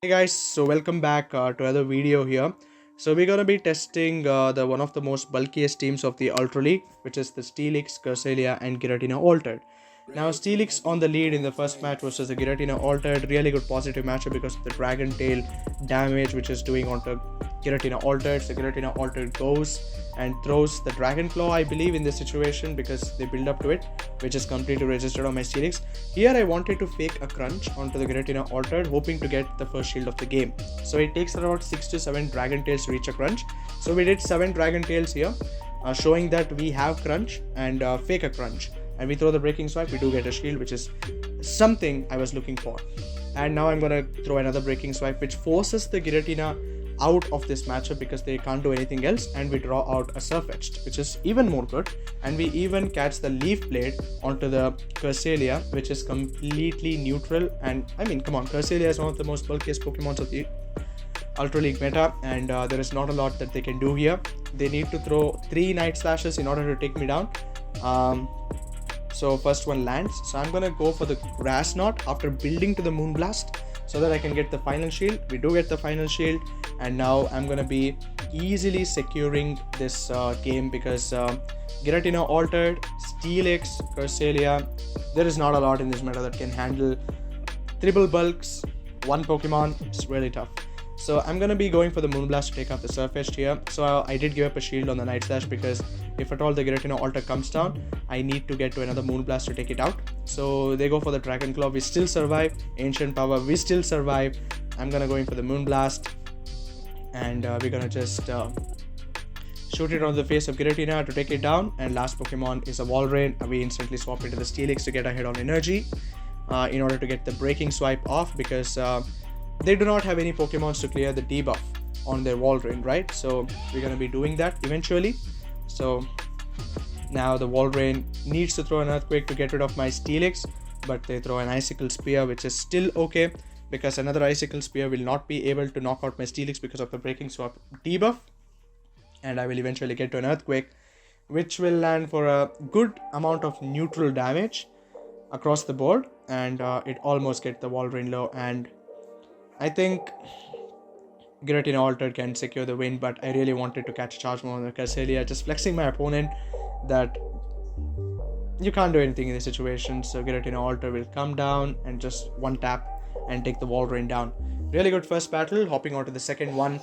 Hey guys, so welcome back to another video here. So we're gonna be testing the one of the most bulkiest teams of the Ultra League, which is the Steelix, Cresselia, and Giratina-Altered. Now Steelix on the lead in the first match versus the Giratina-Altered. Really good positive matchup because of the Dragon Tail damage which is doing onto Giratina-Altered. So Giratina-Altered goes and throws the Dragon Claw, I believe, in this situation because they build up to it, which is completely registered on my Steelix. Here I wanted to fake a crunch onto the Giratina-Altered, hoping to get the first shield of the game. So it takes around 6 to 7 Dragon Tails to reach a crunch. So we did 7 Dragon Tails here, showing that we have crunch and fake a crunch. And we throw the breaking swipe, we do get a shield, which is something I was looking for. And now I'm gonna throw another breaking swipe, which forces the Giratina out of this matchup because they can't do anything else, and we draw out a Surfetched, which is even more good. And we even catch the Leaf Blade onto the Cresselia, which is completely neutral. And I mean, come on, Cresselia is one of the most bulkiest Pokemons of the Ultra League meta, and there is not a lot that they can do here. They need to throw 3 Night Slashes in order to take me down. So first one lands, so I'm gonna go for the Grass Knot after building to the Moonblast so that I can get the final shield. We do get the final shield, and now I'm gonna be easily securing this game because Giratina-Altered, Steelix, Cresselia, there is not a lot in this meta that can handle triple bulks, one Pokemon. It's really tough. So I'm gonna be going for the Moonblast to take out the Surfetched here. So I did give up a shield on the Night Slash because if at all the Giratina-Altered comes down, I need to get to another Moonblast to take it out. So they go for the Dragon Claw. We still survive. Ancient Power. We still survive. I'm gonna go in for the Moonblast, and we're gonna just shoot it on the face of Giratina to take it down. And last Pokemon is a Walrein. We instantly swap into the Steelix to get ahead on energy in order to get the breaking swipe off because they do not have any Pokemons to clear the debuff on their Walrein, right? So we're gonna be doing that eventually. So now the Walrein needs to throw an Earthquake to get rid of my Steelix, but they throw an Icicle Spear, which is still okay because another Icicle Spear will not be able to knock out my Steelix because of the breaking swap debuff. And I will eventually get to an Earthquake, which will land for a good amount of neutral damage across the board, and it almost gets the Walrein low. And I think Giratina-Altered can secure the win, but I really wanted to catch a charge move on the Cresselia, just flexing my opponent that you can't do anything in this situation. So Giratina-Altered will come down and just one tap and take the Walrein down. Really good first battle. Hopping on to the second one,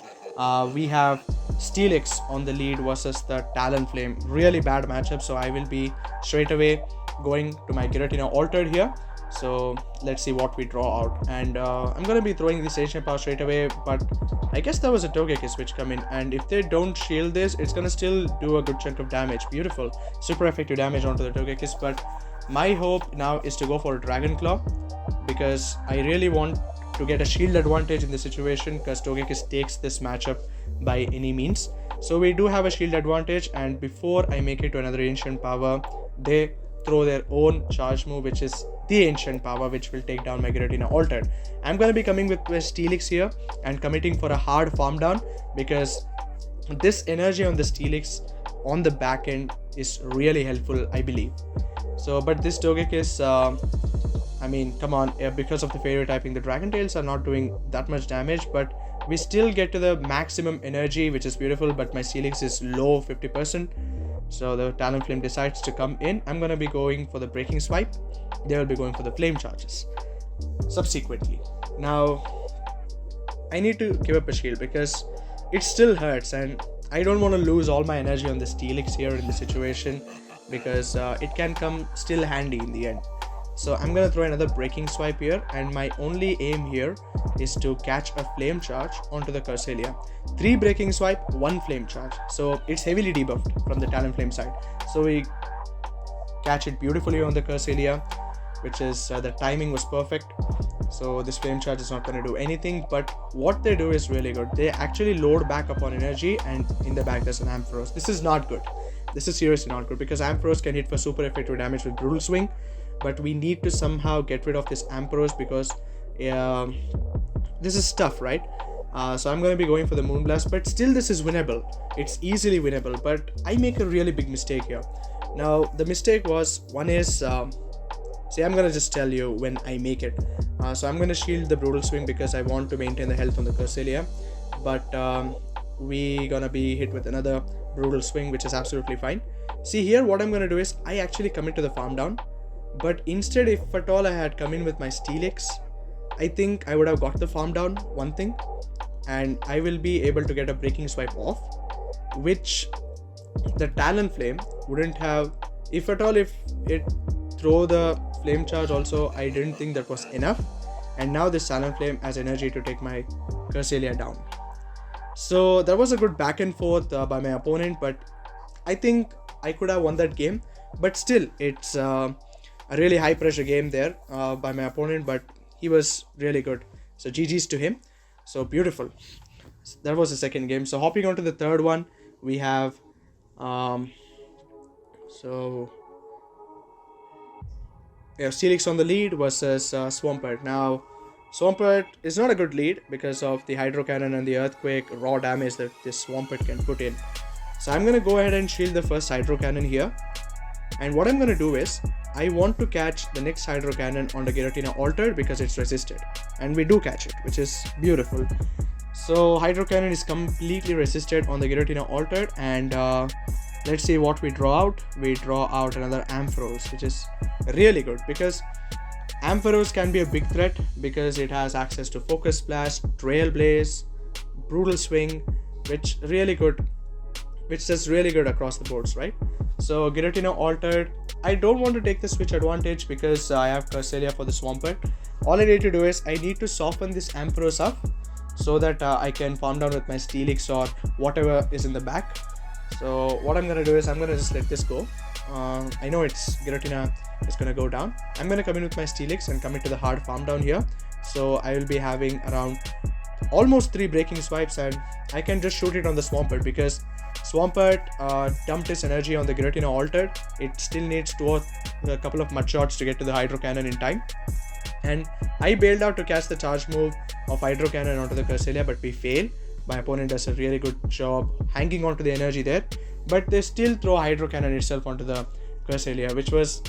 we have Steelix on the lead versus the Talonflame. Really bad matchup, so I will be straight away going to my Giratina-Altered here. So let's see what we draw out, and I'm gonna be throwing this Ancient Power straight away, but I guess there was a Togekiss which come in, and if they don't shield this, it's gonna still do a good chunk of damage. Beautiful, super effective damage onto the Togekiss. But my hope now is to go for a Dragon Claw because I really want to get a shield advantage in this situation because Togekiss takes this matchup by any means. So we do have a shield advantage, and before I make it to another Ancient Power, they throw their own charge move, which is the Ancient Power, which will take down my Giratina-Altered. I'm going to be coming with Steelix here and committing for a hard farm down because this energy on the Steelix on the back end is really helpful, I believe. So, but this Togekiss, I mean, come on, because of the failure typing, the Dragon Tails are not doing that much damage, but we still get to the maximum energy, which is beautiful, but my Steelix is low 50%. So the Talonflame decides to come in. I'm going to be going for the breaking swipe. They will be going for the flame charges subsequently. Now I need to give up a shield because it still hurts, and I don't want to lose all my energy on the Steelix here in the situation because it can come still handy in the end. So I'm gonna throw another breaking swipe here, and my only aim here is to catch a flame charge onto the Cresselia. 3 breaking swipe, 1 flame charge. So it's heavily debuffed from the Talonflame side. So we catch it beautifully on the Cresselia, which is the timing was perfect. So this flame charge is not going to do anything, but what they do is really good. They actually load back upon energy, and in the back there's an Ampharos. This is not good. This is seriously not good because Ampharos can hit for super effective damage with Brutal Swing, but we need to somehow get rid of this Ampharos because this is tough, right? So I'm going to be going for the Moonblast, but still this is winnable. It's easily winnable, but I make a really big mistake here. Now the mistake was, one is See, I'm gonna just tell you when I make it. So I'm gonna shield the brutal swing because I want to maintain the health on the Cresselia, but we gonna be hit with another brutal swing, which is absolutely fine. See here, what I'm gonna do is I actually commit to the farm down, but instead, if at all I had come in with my Steelix, I think I would have got the farm down, one thing, and I will be able to get a breaking swipe off, which the Talonflame wouldn't have. If at all, if it throw the flame charge also, I didn't think that was enough, and now this Talonflame has energy to take my Cresselia down. So there was a good back and forth by my opponent, but I think I could have won that game. But still, it's a really high pressure game there by my opponent, but he was really good. So GG's to him. So beautiful. That was the second game. So hopping on to the third one, we have Steelix on the lead versus Swampert. Now, Swampert is not a good lead because of the Hydro Cannon and the Earthquake raw damage that this Swampert can put in. So I'm going to go ahead and shield the first Hydro Cannon here. And what I'm going to do is, I want to catch the next Hydro Cannon on the Giratina-Altered because it's resisted. And we do catch it, which is beautiful. So Hydro Cannon is completely resisted on the Giratina-Altered, and let's see what we draw out. We draw out another Ampharos, which is really good because Ampharos can be a big threat because it has access to Focus Blast, Trailblaze, Brutal Swing, which does really good across the boards, right? So Giratina-Altered, I don't want to take the switch advantage because I have Cresselia for the Swampert. All I need to do is I need to soften this Ampharos up so that I can farm down with my Steelix or whatever is in the back. So what I'm gonna do is I'm gonna just let this go. I know it's Giratina is gonna go down. I'm gonna come in with my Steelix and commit to the hard farm down here. So I will be having around almost 3 breaking swipes, and I can just shoot it on the Swampert because Swampert dumped his energy on the Giratina-Altered. It still needs a couple of mud shots to get to the Hydro Cannon in time. And I bailed out to catch the charge move of Hydro Cannon onto the Cresselia, but we fail. My opponent does a really good job hanging onto the energy there, but they still throw Hydro Cannon itself onto the Cresselia, which was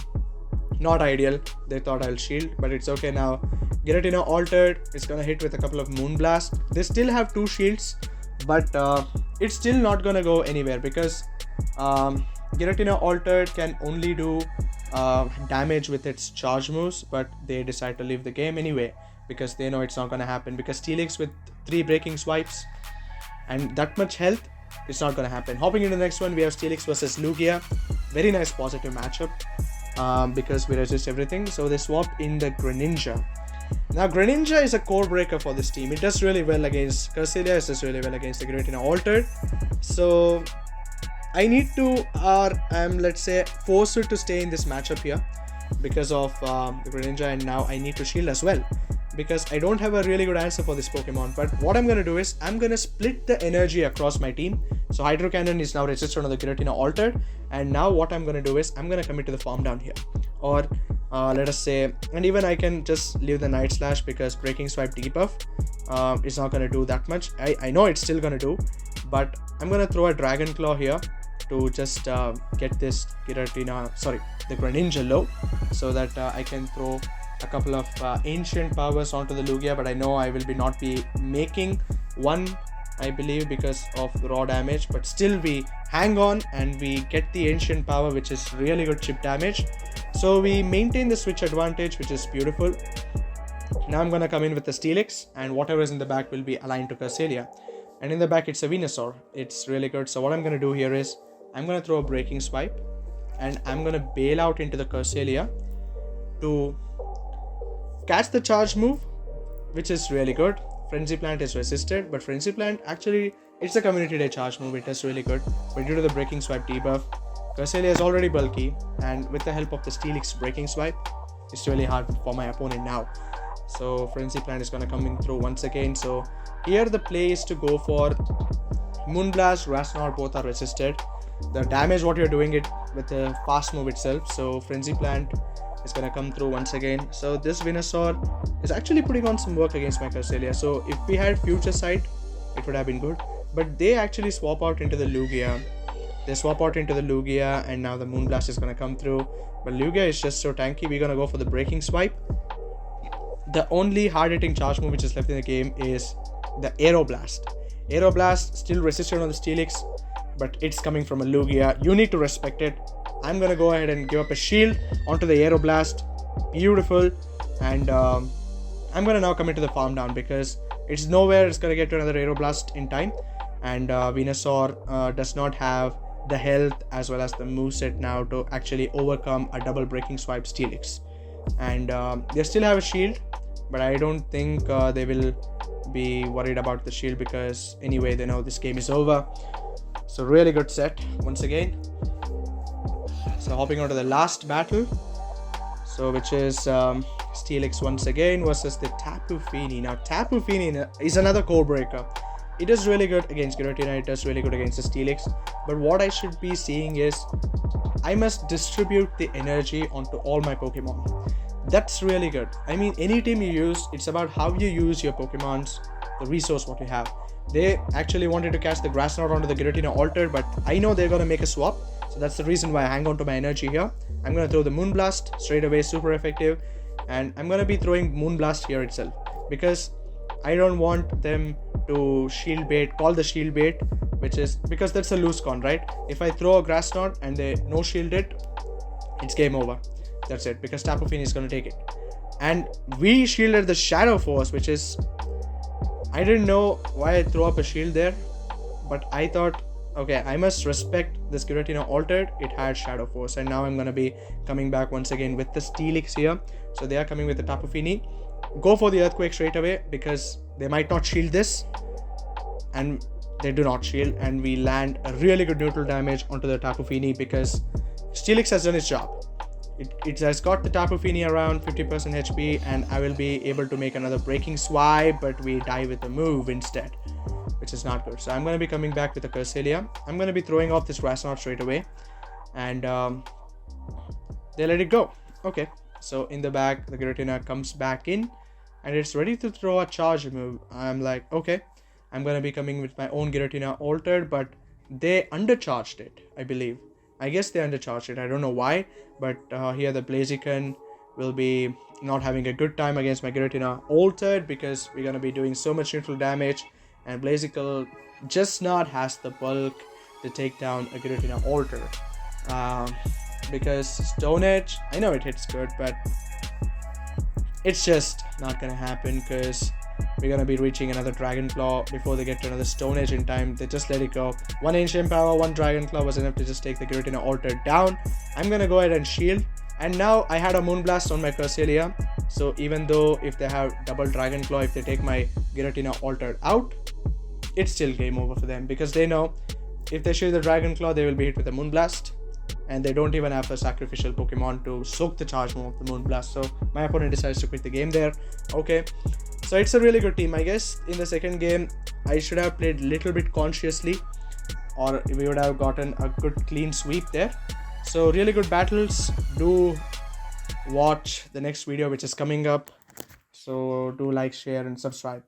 not ideal. They thought I'll shield, but it's okay now. Giratina-Altered is gonna hit with a couple of Moonblast. They still have 2 shields, but it's still not gonna go anywhere because Giratina-Altered can only do damage with its charge moves, but they decide to leave the game anyway because they know it's not gonna happen, because Steelix with 3 breaking swipes and that much health, it's not gonna happen. Hopping into the next one, we have Steelix versus Lugia. Very nice positive matchup because we resist everything. So they swap in the Greninja. Now Greninja is a core breaker for this team. It does really well against Cresselia, it does really well against the Giratina-Altered. So I need to, I'm let's say forced to stay in this matchup here because of the Greninja, and now I need to shield as well because I don't have a really good answer for this Pokemon. But what I'm going to do is I'm going to split the energy across my team. So Hydro Cannon is now resisted on the Giratina-Altered, and now what I'm going to do is I'm going to commit to the farm down here, or let us say, and even I can just leave the Night Slash because Breaking Swipe debuff is not going to do that much. I know it's still going to do, but I'm going to throw a Dragon Claw here to just get this the Greninja low, so that I can throw a couple of ancient powers onto the Lugia, but I know I will not be making one, I believe, because of raw damage, but still we hang on and we get the ancient power, which is really good chip damage. So we maintain the switch advantage, which is beautiful. Now I'm gonna come in with the Steelix, and whatever is in the back will be aligned to Cresselia, and in the back it's a Venusaur. It's really good. So what I'm gonna do here is I'm gonna throw a Breaking Swipe, and I'm gonna bail out into the Cresselia to catch the charge move, which is really good. Frenzy Plant is resisted, but Frenzy Plant actually, it's a community day charge move. It does really good, but due to the Breaking Swipe debuff, Cresselia is already bulky, and with the help of the Steelix Breaking Swipe, it's really hard for my opponent now. So Frenzy Plant is gonna come in through once again. So here the play is to go for Moonblast, Rasnor, both are resisted. The damage what you're doing it with the fast move itself. So Frenzy Plant is gonna come through once again. So this Venusaur is actually putting on some work against my Cresselia. So if we had Future Sight, it would have been good, but they actually swap out into the Lugia, They swap out into the Lugia, and now the Moonblast is going to come through. But Lugia is just so tanky. We're going to go for the Breaking Swipe. The only hard-hitting charge move which is left in the game is the Aeroblast. Aeroblast still resisted on the Steelix, but it's coming from a Lugia. You need to respect it. I'm going to go ahead and give up a shield onto the Aeroblast. Beautiful. And I'm going to now commit to the farm down because it's nowhere it's going to get to another Aeroblast in time. And Venusaur does not have the health as well as the moveset now to actually overcome a double Breaking Swipe Steelix. And they still have a shield, but I don't think they will be worried about the shield because anyway they know this game is over. So really good set once again. So hopping on to the last battle, so which is Steelix once again versus the Tapu Fini. Now Tapu Fini is another core breaker. It does really good against Giratina, it does really good against the Steelix, but what I should be seeing is I must distribute the energy onto all my Pokemon. That's really good. I mean, any team you use, it's about how you use your Pokemons, the resource what you have. They actually wanted to catch the Grass Knot onto the Giratina-Altered, but I know they're going to make a swap, so that's the reason why I hang on to my energy here. I'm going to throw the Moonblast straight away, super effective, and I'm going to be throwing Moonblast here itself because I don't want them to shield bait, call the shield bait, which is because that's a loose con, right? If I throw a Grass Knot and they no shield it, it's game over. That's it, because Tapu Fini is going to take it. And we shielded the Shadow Force, which is, I didn't know why I threw up a shield there, but I thought, okay, I must respect this Giratina-Altered. It had Shadow Force, and now I'm going to be coming back once again with the Steelix here. So they are coming with the Tapu Fini. Go for the Earthquake straight away because they might not shield this, and they do not shield, and we land a really good neutral damage onto the Tapu Fini because Steelix has done its job. It has got the Tapu Fini around 50% HP, and I will be able to make another Breaking Swipe, but we die with the move instead, which is not good. So I'm going to be coming back with the Cresselia. I'm going to be throwing off this Grass Knot straight away, and they let it go. Okay, so in the back, the Giratina comes back in, and it's ready to throw a charge move. I'm like, okay, I'm going to be coming with my own Giratina-Altered, but they undercharged it, I believe. I guess they undercharged it. I don't know why, but here the Blaziken will be not having a good time against my Giratina-Altered because we're going to be doing so much neutral damage, and Blaziken just not has the bulk to take down a Giratina-Altered. Because Stone Edge, I know it hits good, but it's just not going to happen because we're going to be reaching another Dragon Claw before they get to another Stone Edge in time. They just let it go. One Ancient Power, one Dragon Claw was enough to just take the Giratina-Altered down. I'm going to go ahead and shield. And now I had a Moonblast on my Cresselia. So even though if they have double Dragon Claw, if they take my Giratina-Altered out, it's still game over for them. Because they know if they shield the Dragon Claw, they will be hit with a Moonblast. And they don't even have a sacrificial Pokemon to soak the charge move of the Moonblast. So my opponent decides to quit the game there. Okay. So it's a really good team. I guess in the second game, I should have played a little bit consciously, or we would have gotten a good clean sweep there. So really good battles. Do watch the next video which is coming up. So do like, share and subscribe.